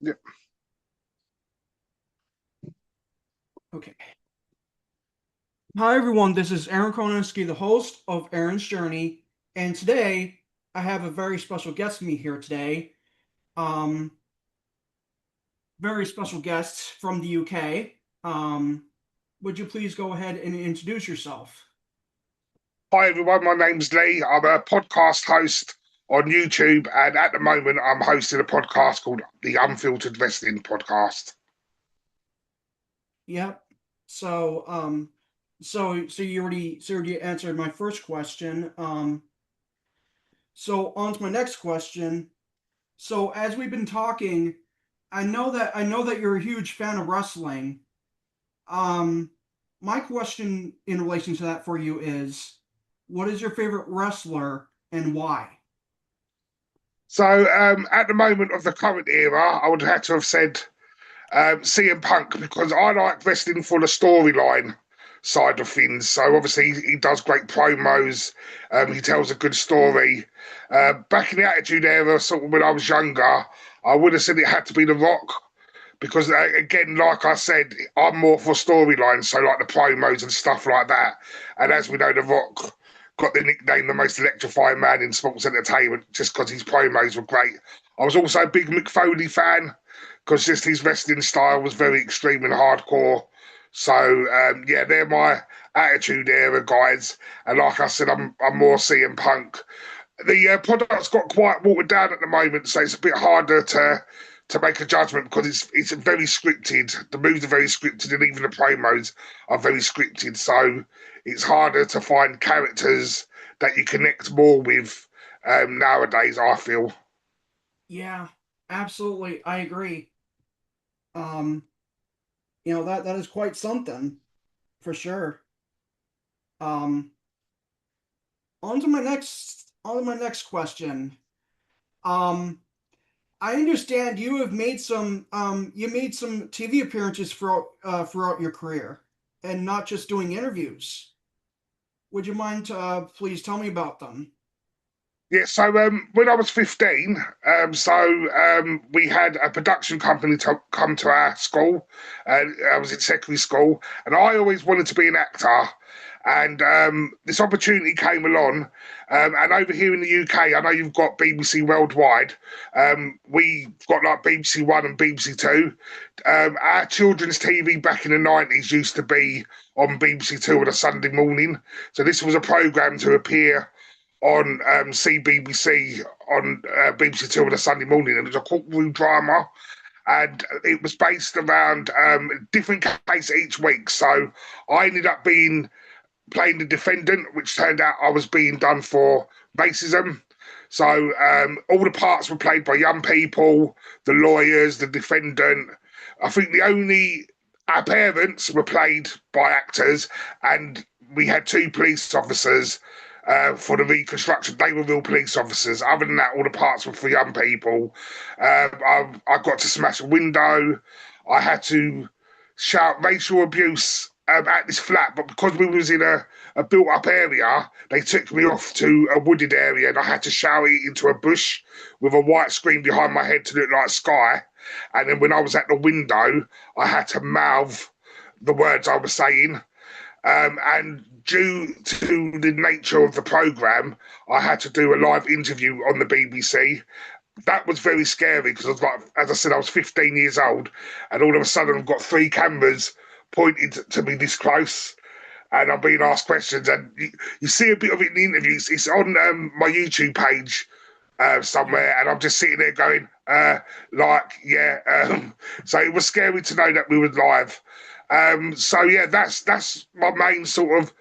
Yeah. Okay. Hi, everyone. This is Aaron Koninski, the host of Aaron's Journey. And today I have a very special guest with me here today. Um, Very special guest from the UK. Would you please go ahead and introduce yourself? Hi everyone, my name's Lee. I'm a podcast host on YouTube, and at the moment I'm hosting a podcast called the Unfiltered Wrestling Podcast. Yep. So, so you already answered my first question. So on to my next question. So as we've been talking, I know that you're a huge fan of wrestling. Um, my question in relation to that for you is, what is your favorite wrestler and why? So at the moment of the current era, I would have to have said CM Punk because I like wrestling for the storyline side of things. So obviously he does great promos. He tells a good story. Back in the Attitude Era, sort of when I was younger, I would have said it had to be The Rock because again, like I said, I'm more for storylines, so like the promos and stuff like that. And as we know, The Rock got the nickname the most electrifying man in sports entertainment just because his promos were great. I was also a big Mick Foley fan because just his wrestling style was very extreme and hardcore. So yeah, they're my Attitude Era guys, and like I said, I'm more CM Punk. The product's got quite watered down at the moment, so it's a bit harder to make a judgment because it's very scripted. The moves are very scripted, and even the promos are very scripted. So it's harder to find characters that you connect more with nowadays, I feel. Yeah, absolutely, I agree. Um, that is quite something for sure. Um, on to my next question. Um, I understand you made some TV appearances throughout your career, and not just doing interviews. Would you mind please tell me about them? Yeah, so when I was 15, we had a production company to come to our school. I was in secondary school, and I always wanted to be an actor. And this opportunity came along. And over here in the UK, I know you've got BBC Worldwide. We've got like BBC One and BBC Two. Our children's TV back in the 90s used to be on BBC Two on a Sunday morning. So this was a programme to appear on CBBC on BBC Two on a Sunday morning, and it was a courtroom drama, and it was based around different case each week. So I ended up being playing the defendant, which turned out I was being done for racism. So all the parts were played by young people, the lawyers, the defendant. I think the only our parents were played by actors, and we had two police officers for the reconstruction. They were real police officers. Other than that, all the parts were for young people. I got to smash a window. I had to shout racial abuse at this flat, but because we was in a built-up area, they took me off to a wooded area, and I had to shout it into a bush with a white screen behind my head to look like Sky. And then when I was at the window, I had to mouth the words I was saying. And due to the nature of the program, I had to do a live interview on the BBC. That was very scary because I was like, as I said, I was 15 years old, and all of a sudden I've got three cameras pointed to me this close, and I'm being asked questions. And you see a bit of it in the interviews. It's on my YouTube page Yeah. somewhere, and I'm just sitting there going, yeah. So it was scary to know that we were live. So yeah, that's my main sort of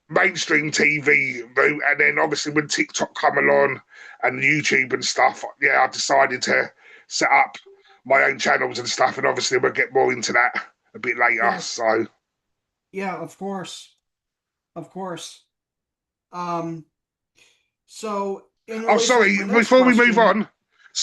mainstream TV route, and then obviously when TikTok come along and YouTube and stuff, yeah, I decided to set up my own channels and stuff, and obviously we'll get more into that a bit later. Yeah. So, Yeah, of course. Of course. Um, so in oh, relation to sorry, my next question,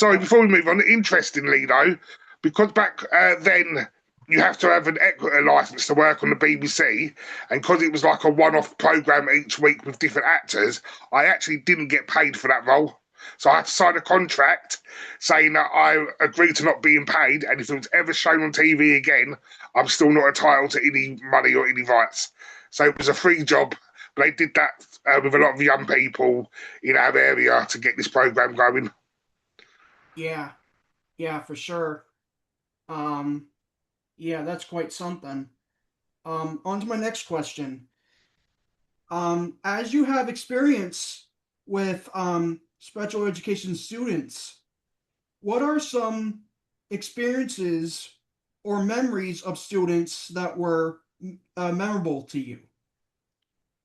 yeah, before we move on, interestingly though, because back then you have to have an equity license to work on the BBC, and because it was like a one-off program each week with different actors, I actually didn't get paid for that role. So I had to sign a contract saying that I agreed to not being paid, and if it was ever shown on TV again, I'm still not entitled to any money or any rights. So it was a free job, but they did that with a lot of young people in our area to get this program going. Yeah, yeah, for sure. Um, yeah, that's quite something. On to my next question. As you have experience with special education students, what are some experiences or memories of students that were memorable to you?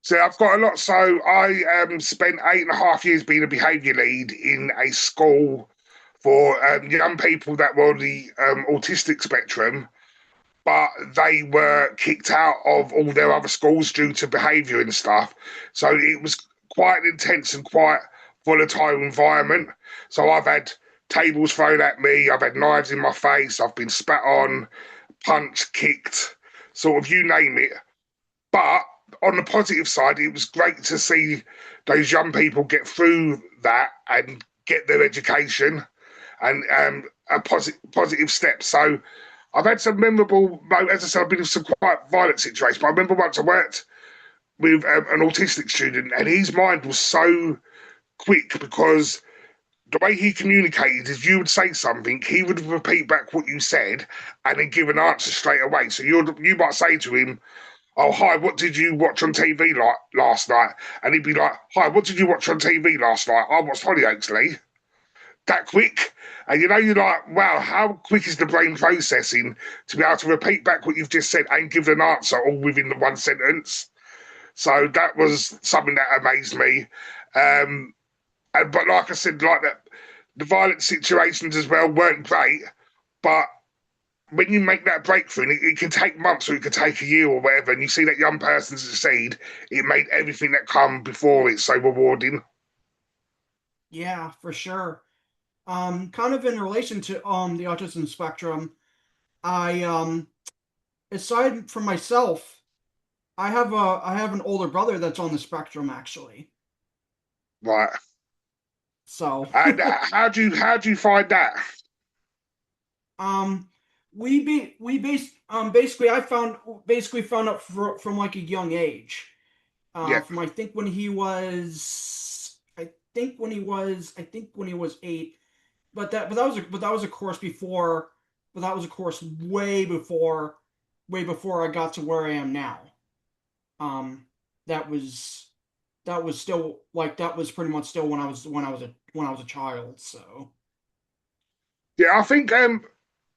So I've got a lot. So I spent 8.5 years being a behaviour lead in a school for young people that were on the autistic spectrum, but they were kicked out of all their other schools due to behaviour and stuff. So it was quite an intense and quite volatile environment. So I've had tables thrown at me, I've had knives in my face, I've been spat on, punched, kicked, sort of you name it. But on the positive side, it was great to see those young people get through that and get their education and a positive step. So I've had some memorable, as I said, I've been in some quite violent situations, but I remember once I worked with an autistic student and his mind was so quick because the way he communicated is you would say something, he would repeat back what you said and then give an answer straight away. So you might say to him, "Oh, hi, what did you watch on TV last night?" And he'd be like, "Hi, what did you watch on TV last night?" "I watched Hollyoaks, Lee." That quick. And you're like, wow, how quick is the brain processing to be able to repeat back what you've just said and give an answer all within the one sentence? So that was something that amazed me. But like I said, like that, the violent situations as well weren't great. But when you make that breakthrough, it can take months or it could take a year or whatever, and you see that young person succeed, it made everything that come before it so rewarding. Yeah, for sure. Kind of in relation to the autism spectrum, I aside from myself, I have an older brother that's on the spectrum actually. Right. So And how do you find that? um we basically I found basically found out from like a young age. Yeah. From I think when he was 8. But that was a course before, but that was a course way before I got to where I am now. Um, that was still like that was pretty much still when I was a child. So Yeah, I think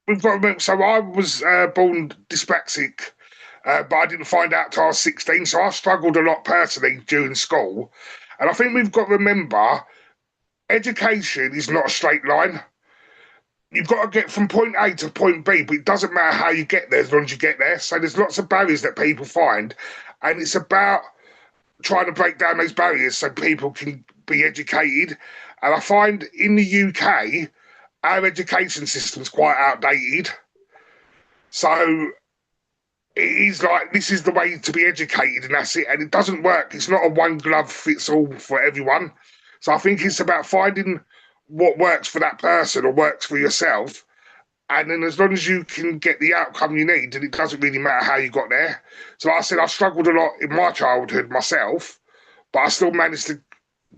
we've got to remember. So I was born dyspraxic, but I didn't find out till I was 16. So I struggled a lot personally during school. And I think we've got to remember education is not a straight line. You've got to get from point A to point B, but it doesn't matter how you get there as long as you get there. So there's lots of barriers that people find, and it's about trying to break down those barriers so people can be educated. And I find in the UK, our education system's quite outdated. So it is like this is the way to be educated, and that's it. And it doesn't work. It's not a one glove fits all for everyone. So I think it's about finding what works for that person or works for yourself. And then as long as you can get the outcome you need, then it doesn't really matter how you got there. So like I said, I struggled a lot in my childhood myself, but I still managed to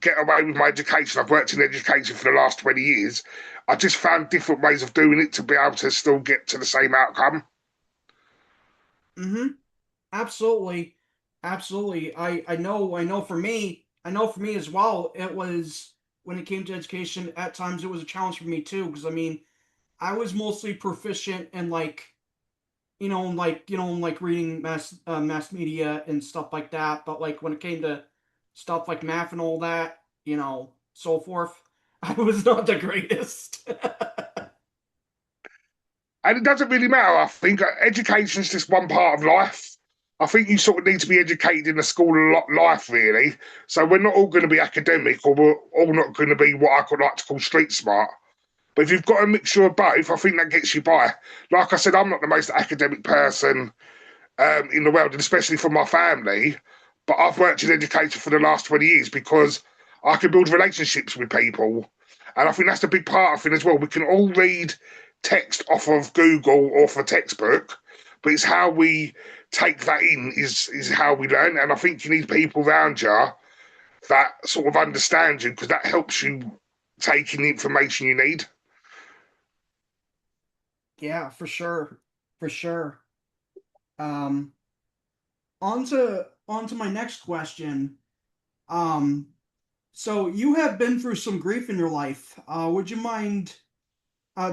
get away with my education. I've worked in education for the last 20 years. I just found different ways of doing it to be able to still get to the same outcome. hmm absolutely, absolutely. I know for me as well. It was when it came to education. At times, it was a challenge for me too because I mean, I was mostly proficient in like like reading mass media and stuff like that. But like when it came to stuff like math and all that, so forth, I was not the greatest. And it doesn't really matter, I think. Education is just one part of life. I think you sort of need to be educated in the school of life, really. So we're not all going to be academic or we're all not going to be what I could like to call street smart. But if you've got a mixture of both, I think that gets you by. Like I said, I'm not the most academic person in the world, and especially for my family. But I've worked in education for the last 20 years because I can build relationships with people. And I think that's the big part of it as well. We can all read text off of Google or off a textbook, but it's how we take that in is how we learn. And I think you need people around you that sort of understand you, because that helps you take in the information you need. Yeah, for sure. For sure. Um, on to my next question. Um, so you have been through some grief in your life. Would you mind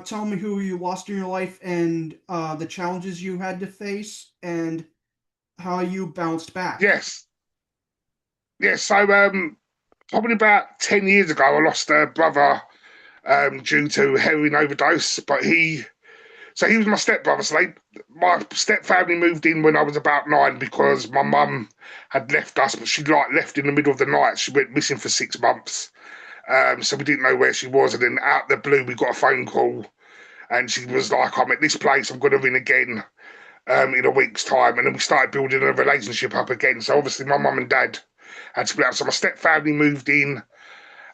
telling me who you lost in your life and the challenges you had to face and how you bounced back? Yes. Yes. So probably about 10 years ago I lost a brother due to heroin overdose, but he was my stepbrother. So my step family moved in when I was about 9 because my mum had left us, but she'd like left in the middle of the night. She went missing for 6 months. So we didn't know where she was. And then out of the blue, we got a phone call and she was like, I'm at this place, I'm going to ring again in a week's time. And then we started building a relationship up again. So obviously my mum and dad had split up. So my step family moved in.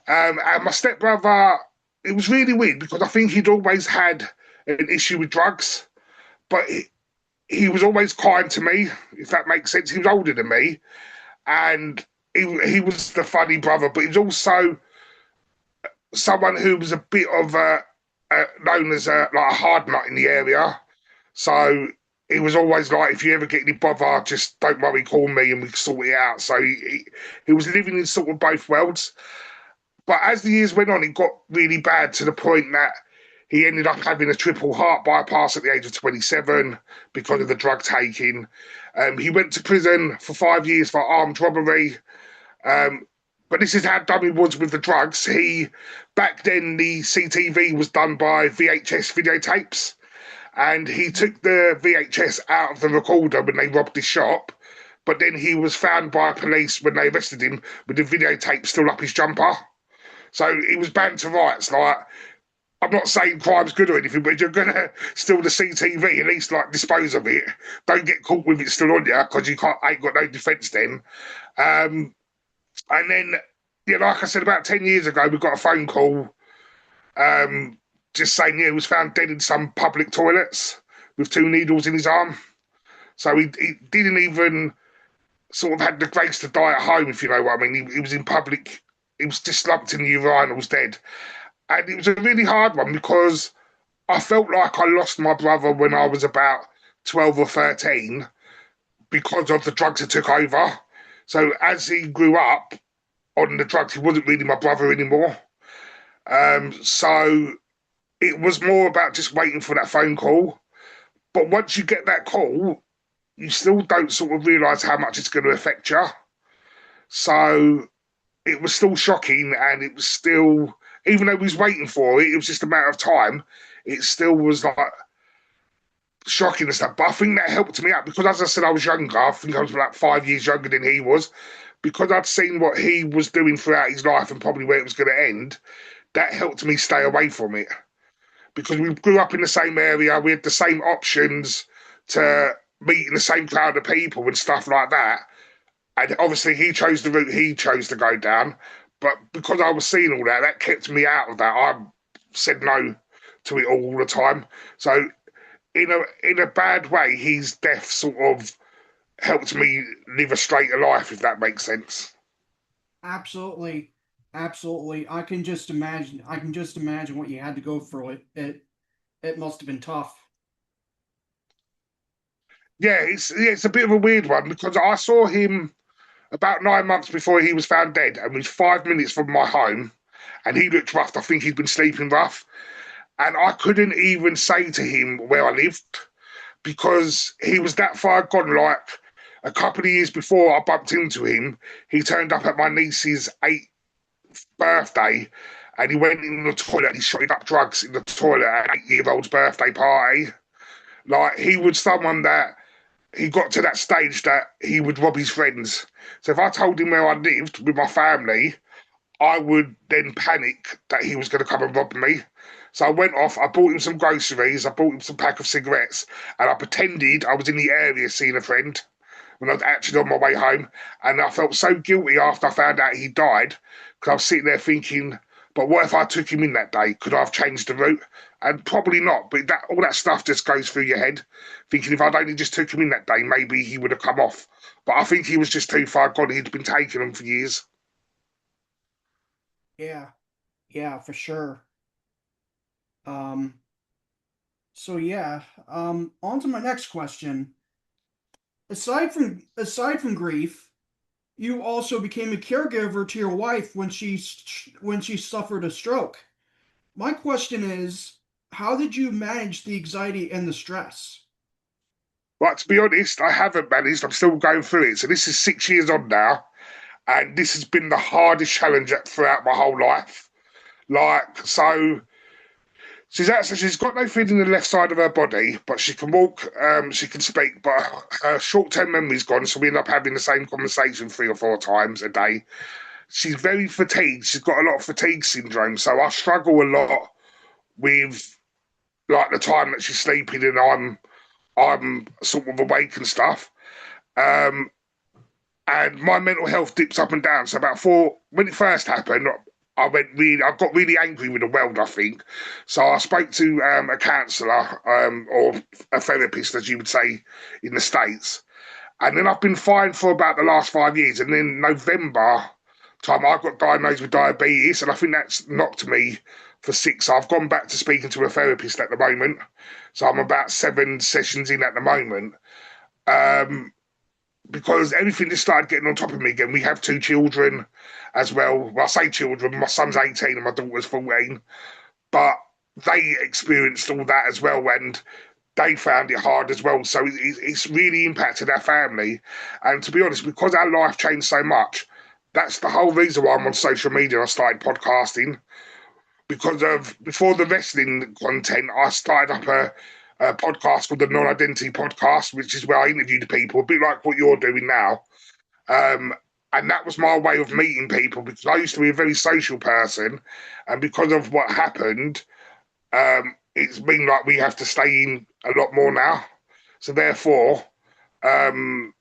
And my stepbrother, it was really weird because I think he'd always had an issue with drugs, but he was always kind to me, if that makes sense. He was older than me, and he was the funny brother, but he was also someone who was a bit of known as like a hard nut in the area. So he was always like, if you ever get any bother, just don't worry, call me and we can sort it out. So he was living in sort of both worlds. But as the years went on, it got really bad to the point that he ended up having a triple heart bypass at the age of 27 because of the drug taking. He went to prison for 5 years for armed robbery. Um, but this is how dumb he was with the drugs. Back then, the CTV was done by VHS videotapes, and he took the VHS out of the recorder when they robbed his shop. But then he was found by police when they arrested him with the videotape still up his jumper. So he was banned to rights. Like, I'm not saying crime's good or anything, but if you're gonna steal the CTV, at least like dispose of it. Don't get caught with it still on you because you ain't got no defence then. Um, and then, yeah, like I said, about 10 years ago, we got a phone call um, just saying, yeah, he was found dead in some public toilets with 2 needles in his arm. So he didn't even sort of had the grace to die at home, if you know what I mean. He was in public, he was just slumped in the urinals dead. And it was a really hard one because I felt like I lost my brother when I was about 12 or 13 because of the drugs that took over. So as he grew up on the drugs, he wasn't really my brother anymore. So it was more about just waiting for that phone call. But once you get that call, you still don't sort of realise how much it's going to affect you. So it was still shocking, and it was still, even though we was waiting for it, it was just a matter of time. It still was like shocking and stuff. But I think that helped me out because, as I said, I was younger. I think I was like 5 years younger than he was. Because I'd seen what he was doing throughout his life and probably where it was going to end, that helped me stay away from it. Because we grew up in the same area, we had the same options to meet in the same crowd of people and stuff like that. And obviously, he chose the route he chose to go down. But because I was seeing all that, that kept me out of that. I said no to it all the time. So, in a bad way, his death sort of helped me live a straighter life, if that makes sense. Absolutely, absolutely. I can just imagine what you had to go through. It must have been tough. Yeah, it's a bit of a weird one because I saw him about 9 months before he was found dead, and was 5 minutes from my home, and he looked rough. I think he'd been sleeping rough, and I couldn't even say to him where I lived because he was that far gone. Like a couple of years before I bumped into him, he turned up at my niece's 8th birthday, and he went in the toilet. He shotted up drugs in the toilet at an 8-year-old's birthday party. Like he was someone that he got to that stage that he would rob his friends. So if I told him where I lived with my family, I would then panic that he was going to come and rob me. So I went off, I bought him some groceries, I bought him some pack of cigarettes, and I pretended I was in the area seeing a friend when I was actually on my way home. And I felt so guilty after I found out he died, because I was sitting there thinking, But what if I took him in that day? Could I have changed the route? And probably not. But that all that stuff just goes through your head, thinking if I'd only just took him in that day, maybe he would have come off. But I think he was just too far gone. He'd been taking them for years. Yeah, yeah, for sure. Um, so yeah, on to my next question. Aside from grief, you also became a caregiver to your wife when she suffered a stroke. My question is, how did you manage the anxiety and the stress? But to be honest, I haven't managed. I'm still going through it. So this is 6 years on now, and this has been the hardest challenge throughout my whole life. Like, so she's got no feeling in the left side of her body, but she can walk, she can speak, but her short-term memory's gone, so we end up having the same conversation 3 or 4 times a day. She's very fatigued. She's got a lot of fatigue syndrome, so I struggle a lot with like the time that she's sleeping and I'm sort of awake and stuff. Um, and my mental health dips up and down. So when it first happened, I got really angry with the world, I think. So I spoke to a counsellor or a therapist, as you would say in the States. And then I've been fine for about the last 5 years. And then November time, I got diagnosed with diabetes, and I think that's knocked me for 6. So I've gone back to speaking to a therapist at the moment. So I'm about 7 sessions in at the moment. Um, because everything just started getting on top of me again. We have 2 children as well. Well, I say children, my son's 18 and my daughter's 14, but they experienced all that as well, and they found it hard as well. So it's really impacted our family. And to be honest, because our life changed so much, that's the whole reason why I'm on social media. I started podcasting because of before the wrestling content, I started up a podcast called the Non-Identity Podcast, which is where I interviewed people, a bit like what you're doing now. Um, and that was my way of meeting people because I used to be a very social person, and because of what happened, it's been like we have to stay in a lot more now. So therefore, um,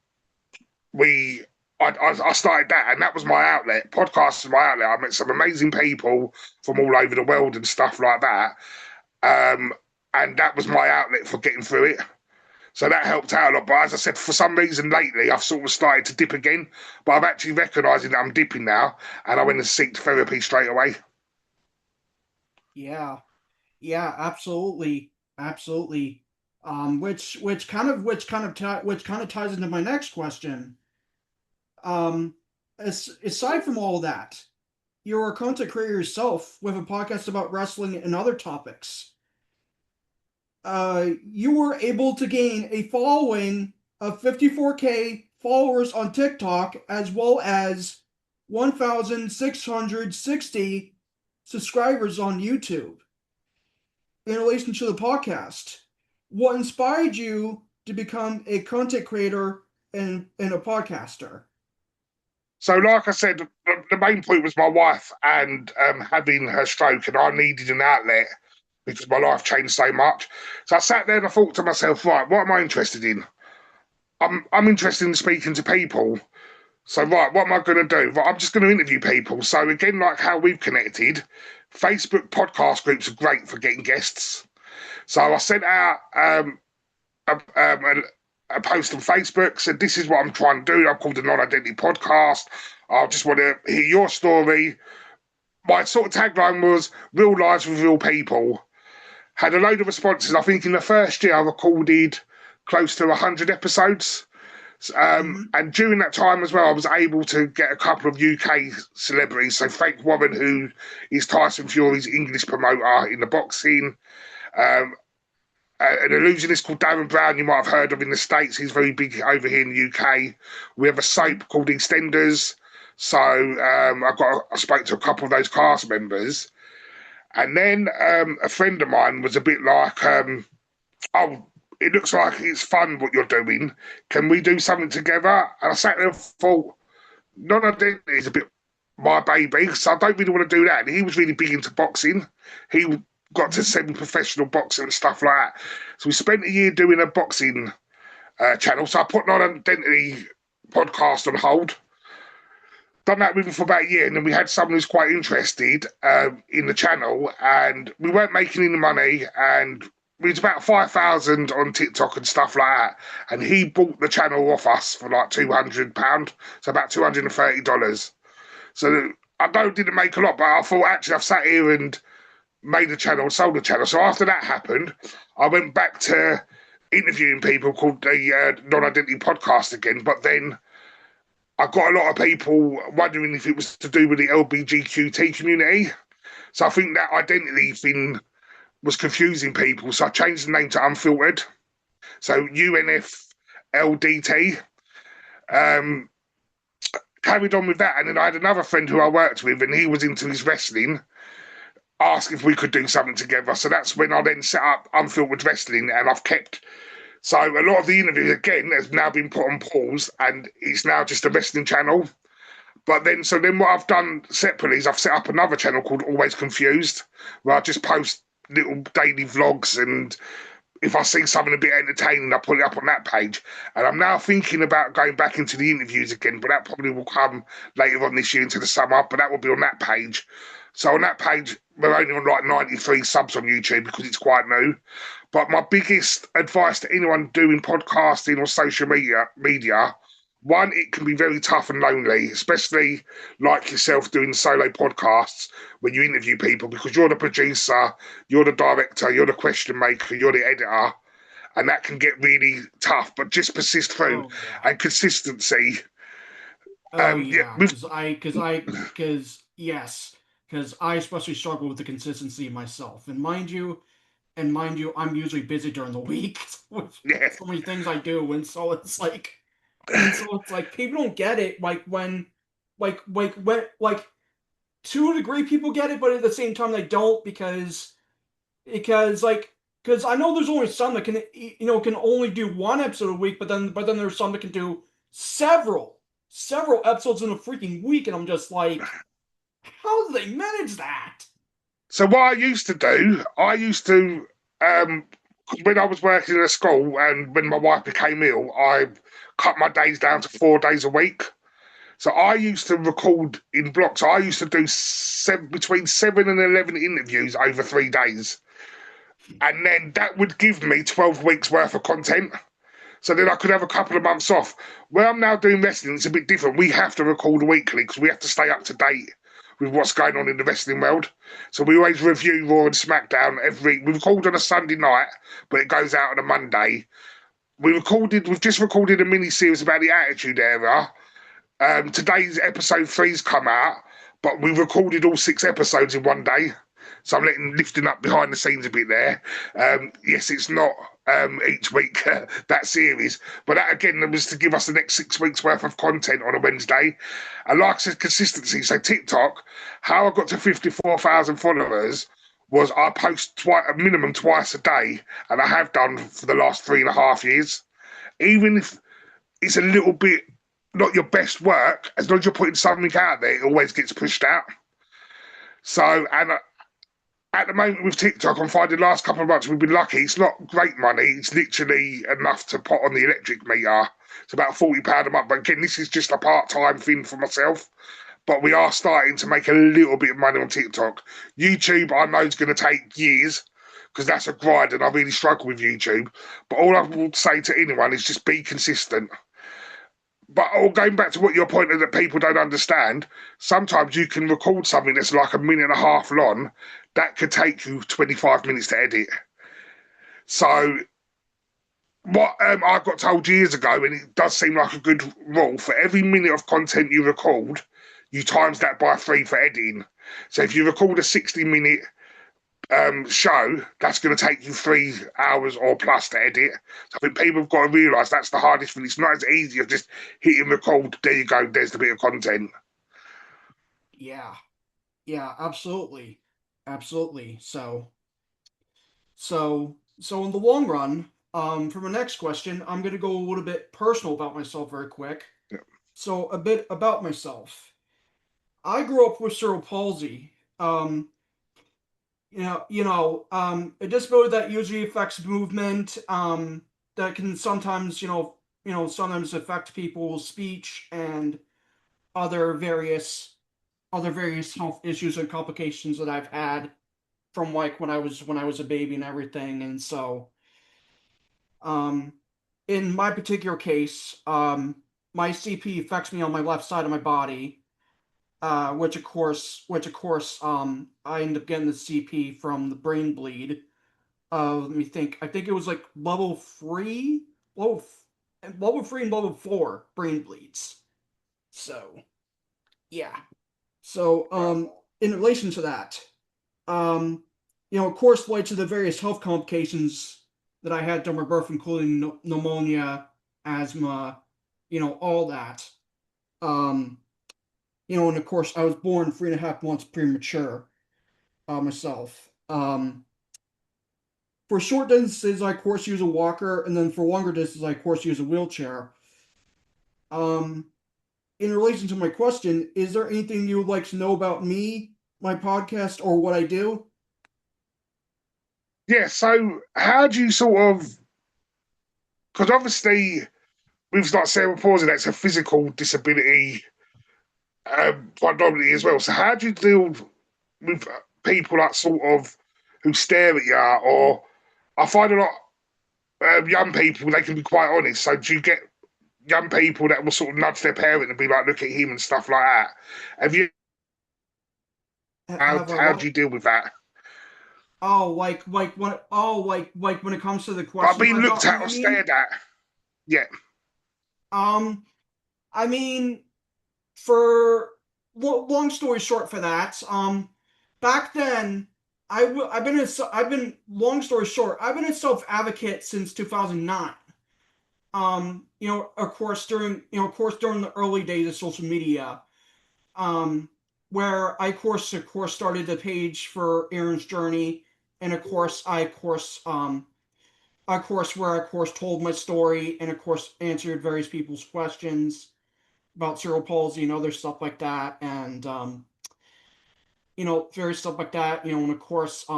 we I started that, and that was my outlet. Podcast was my outlet. I met some amazing people from all over the world and stuff like that. Um, and that was my outlet for getting through it. So that helped out a lot. But as I said, for some reason lately, I've sort of started to dip again. But I'm actually recognising that I'm dipping now, and I went and seeked therapy straight away. Yeah, yeah, absolutely, absolutely. Which kind of ties into my next question. Aside from all that, you're a content creator yourself with a podcast about wrestling and other topics. You were able to gain a following of 54K followers on TikTok as well as 1,660 subscribers on YouTube in relation to the podcast. What inspired you to become a content creator and a podcaster? So, like I said, the main point was my wife and having her stroke, and I needed an outlet because my life changed so much. So I sat there and I thought to myself, right, what am I interested in? I'm interested in speaking to people. So, right, what am I going to do? Right, I'm just going to interview people. So, again, like how we've connected, Facebook podcast groups are great for getting guests. So I sent out a, a post on Facebook, said, this is what I'm trying to do. I'm called the Non-Identity Podcast. I just want to hear your story. My sort of tagline was real lives with real people. Had a load of responses. I think in the first year I recorded close to 100 episodes. Mm-hmm. And during that time as well, I was able to get a couple of UK celebrities. So Frank Warren, who is Tyson Fury's English promoter in the boxing. Um, an illusionist called Darren Brown, you might have heard of in the States. He's very big over here in the UK. We have a soap called EastEnders. So I spoke to a couple of those cast members. And then a friend of mine was a bit like, oh, it looks like it's fun what you're doing. Can we do something together? And I sat there and thought, non-identity is a bit my baby, so I don't really want to do that. And he was really big into boxing. He got to semi-professional boxing and stuff like that. So we spent a year doing a boxing channel. So I put non-identity podcast on hold. done that with him for about a year, and then we had someone who's quite interested in the channel, and we weren't making any money, and we was about 5,000 on TikTok and stuff like that, and he bought the channel off us for like £200, so about $230. So I know it didn't make a lot, but I thought actually I've sat here and made a channel, sold the channel. So after that happened, I went back to interviewing people called the Non-Identity Podcast again, but then I got a lot of people wondering if it was to do with the LBGQT community. So I think that identity thing was confusing people. So I changed the name to Unfiltered. So UNFLDT. Um, Carried on with that. And then I had another friend who I worked with, and he was into his wrestling, asked if we could do something together. So that's when I then set up Unfiltered Wrestling, and I've kept. So a lot of the interviews, again, has now been put on pause, and it's now just a wrestling channel. But then, so then what I've done separately is I've set up another channel called Always Confused, where I just post little daily vlogs, and if I see something a bit entertaining, I put it up on that page. And I'm now thinking about going back into the interviews again, but that probably will come later on this year into the summer, but that will be on that page. So on that page, we're only on like 93 subs on YouTube because it's quite new. But my biggest advice to anyone doing podcasting or social media, one, it can be very tough and lonely, especially like yourself doing solo podcasts when you interview people, because you're the producer, you're the director, you're the question maker, you're the editor, and that can get really tough. But just persist through, Oh yeah. and consistency. Oh Yeah, yeah. with Yes, because I especially struggle with the consistency myself. And mind you, I'm usually busy during the week with yeah. so many things I do, and so it's like people don't get it. Like to a degree, people get it, but at the same time they don't because I know there's only some that can only do one episode a week, but then there's some that can do several episodes in a freaking week, and I'm just like, how do they manage that? So what I used to do, um, when I was working at a school and when my wife became ill, I cut my days down to 4 days a week. So I used to record in blocks. I used to do between 7 and 11 interviews over 3 days. And then that would give me 12 weeks worth of content. So then I could have a couple of months off. Where I'm now doing wrestling, it's a bit different. We have to record weekly because we have to stay up to date with what's going on in the wrestling world. So we always review Raw and SmackDown we record on a Sunday night, but it goes out on a Monday. We've just recorded a mini series about the Attitude Era. Today's episode 3's come out, but we recorded all 6 episodes in one day. So I'm lifting up behind the scenes a bit there. Yes, it's not each week that series, but that again was to give us the next 6 weeks worth of content on a Wednesday. And like I said, consistency. So TikTok, how I got to 54,000 followers was I post a minimum twice a day, and I have done for the last 3.5 years. Even if it's a little bit not your best work, as long as you're putting something out there, it always gets pushed out. So, and at the moment with TikTok, I'm finding the last couple of months we've been lucky. It's not great money. It's literally enough to put on the electric meter. It's about £40 a month. But again, this is just a part-time thing for myself. But we are starting to make a little bit of money on TikTok. YouTube, I know, is going to take years because that's a grind, and I really struggle with YouTube. But all I will say to anyone is just be consistent. But going back to what you're pointing that people don't understand, sometimes you can record something that's like a minute and a half long. That could take you 25 minutes to edit. So what I got told years ago, and it does seem like a good rule, for every minute of content you record, you times that by 3 for editing. So if you record a 60-minute show, that's going to take you 3 hours or plus to edit. So I think people have got to realise that's the hardest thing. It's not as easy as just hitting record. There you go. There's the bit of content. Yeah, yeah, absolutely. So in the long run, for my next question, I'm going to go a little bit personal about myself very quick. Yeah. So a bit about myself. I grew up with cerebral palsy. A disability that usually affects movement. That can sometimes affect people's speech other various health issues and complications that I've had from like when I was a baby and everything. And so um in my particular case, my CP affects me on my left side of my body, which of course I ended up getting the CP from the brain bleed. Let me think. I think it was like level level 3 and level 4 brain bleeds. So yeah. So in relation to that, um, of course, led to the various health complications that I had during my birth, including pneumonia, asthma, all that. Um, and of course, I was born 3.5 months premature myself. For short distances, I of course use a walker, and then for longer distances, I of course use a wheelchair. Um, in relation to my question, is there anything you would like to know about me, my podcast, or what I do? Yeah, so how do you sort of, because obviously with like cerebral palsy, that's a physical disability predominantly as well. So how do you deal with people that sort of who stare at you, or I find a lot young people they can be quite honest. So do you get young people that will sort of nudge their parent and be like, "Look at him" and stuff like that? Have you? Have I How do what? you deal with that? Oh, like when like when it comes to the Like questions being I've looked gotten, at you or mean? stared at? Yeah, Um, I mean, for long story short, for that, back then, I've been long story short, I've been a self advocate since 2009. Of course during the early days of social media, um, where I of course started the page for Aaron's Journey, and of course where I of course told my story, and of course answered various people's questions about cerebral palsy and other stuff like that, and various stuff like that, and of course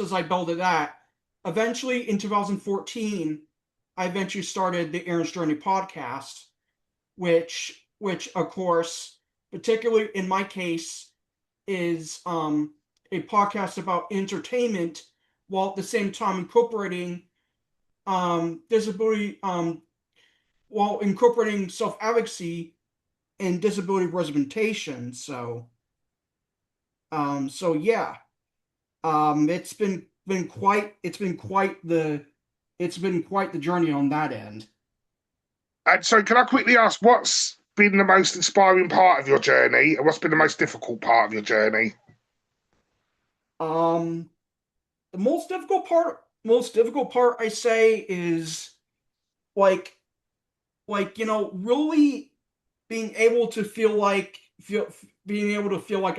as I built that, eventually in 2014, I eventually started the Aaron's Journey podcast, which of course, particularly in my case, is a podcast about entertainment while at the same time incorporating disability while incorporating self advocacy and disability representation. So yeah, it's been quite the journey on that end. and so can I quickly ask what's been the most inspiring part of your journey, and what's been the most difficult part of your journey? Um, the most difficult part I say is like really being able to feel like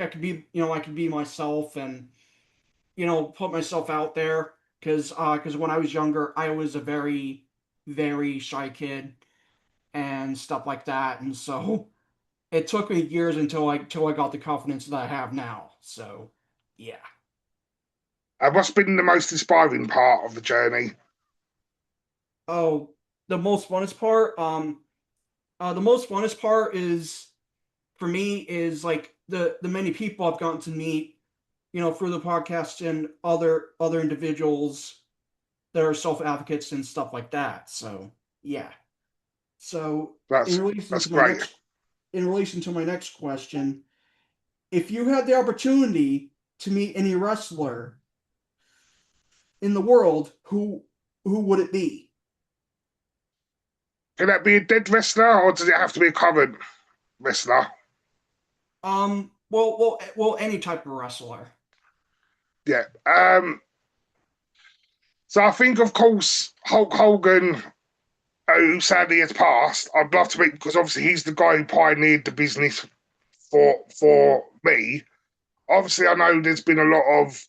I could be myself, and put myself out there, because when I was younger I was a very very shy kid and stuff like that, and so it took me years until I got the confidence that I have now. So yeah. And what's been the most inspiring part of the journey? Oh, the most funnest part, the most funnest part is for me is like the many people I've gotten to meet, through the podcast, and other individuals that are self advocates and stuff like that. So yeah. So That's that's great. in relation to my next question, if you had the opportunity to meet any wrestler in the world, who would it be? Can that be a dead wrestler, or does it have to be a current wrestler? Well, any type of wrestler. Yeah. So I think, of course, Hulk Hogan, who sadly has passed. I'd love to meet because obviously he's the guy who pioneered the business for me. Obviously, I know there's been a lot of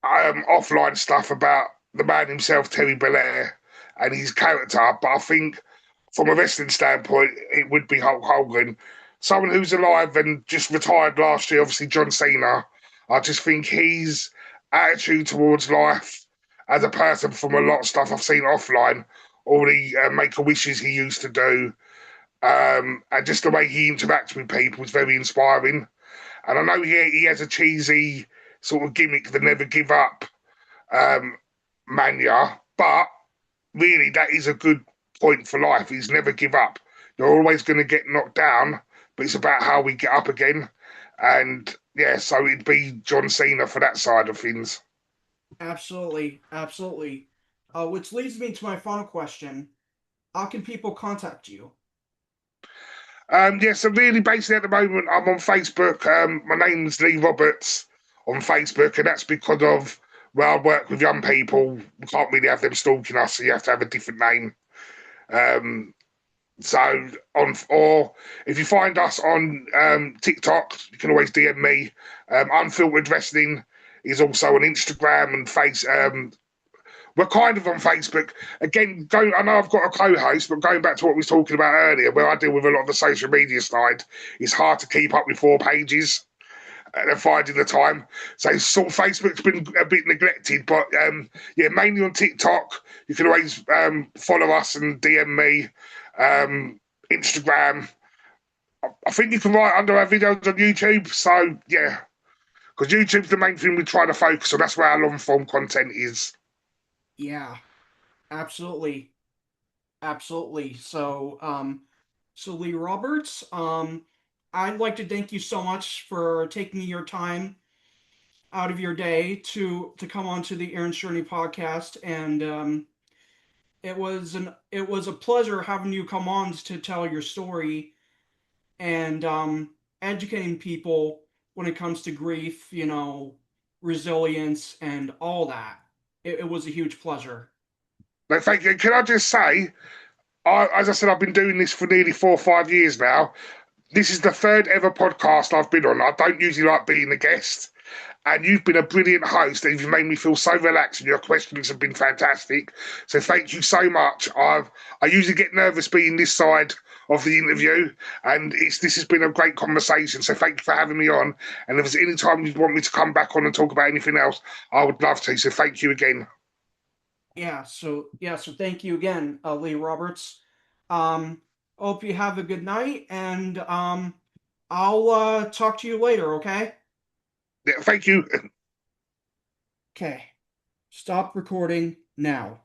offline stuff about the man himself, Terry Bollea, and his character, but I think from a wrestling standpoint, it would be Hulk Hogan. Someone who's alive and just retired last year, obviously John Cena. I just think his attitude towards life as a person, from a lot of stuff I've seen offline, all the make a wishes he used to do, And just the way he interacts with people is very inspiring. And I know he has a cheesy sort of gimmick, the never give up um, mania, but really that is a good point for life. Is never give up. You're always going to get knocked down, but it's about how we get up again. And yeah, so it'd be John Cena for that side of things. Absolutely, absolutely. Which leads me to my final question. How can people contact you? Yeah, so really, basically, at the moment, I'm on Facebook. My name's Lee Roberts on Facebook, and that's because of where I work with young people. We can't really have them stalking us, so you have to have a different name. Um, so on, or if you find us on TikTok, you can always DM me. Unfiltered Wrestling is also on Instagram and Face. We're kind of on Facebook. Again, I know I've got a co-host, but going back to what we were talking about earlier, where I deal with a lot of the social media side, it's hard to keep up with 4 pages and finding the time. So sort of Facebook's been a bit neglected, but yeah, mainly on TikTok. You can always follow us and DM me. Instagram. I think you can write under our videos on YouTube. So yeah, because YouTube's the main thing we try to focus on. That's where our long form content is. Yeah, absolutely. Absolutely. So Lee Roberts, I'd like to thank you so much for taking your time out of your day to come on to the Aaron Journey podcast, and it was a pleasure having you come on to tell your story and educating people when it comes to grief, resilience, and all that. It was a huge pleasure. No, thank you. Can I just say, as I said, I've been doing this for nearly 4 or 5 years now. This is the third ever podcast I've been on. I don't usually like being a guest, and you've been a brilliant host, and you've made me feel so relaxed, and your questions have been fantastic. So thank you so much. I usually get nervous being this side of the interview, and this has been a great conversation. So thank you for having me on. And if there's any time you want me to come back on and talk about anything else, I would love to. So thank you again. So thank you again, Lee Roberts. Um, Hope you have a good night, and I'll talk to you later. Okay. Yeah, thank you. Okay. Stop recording now.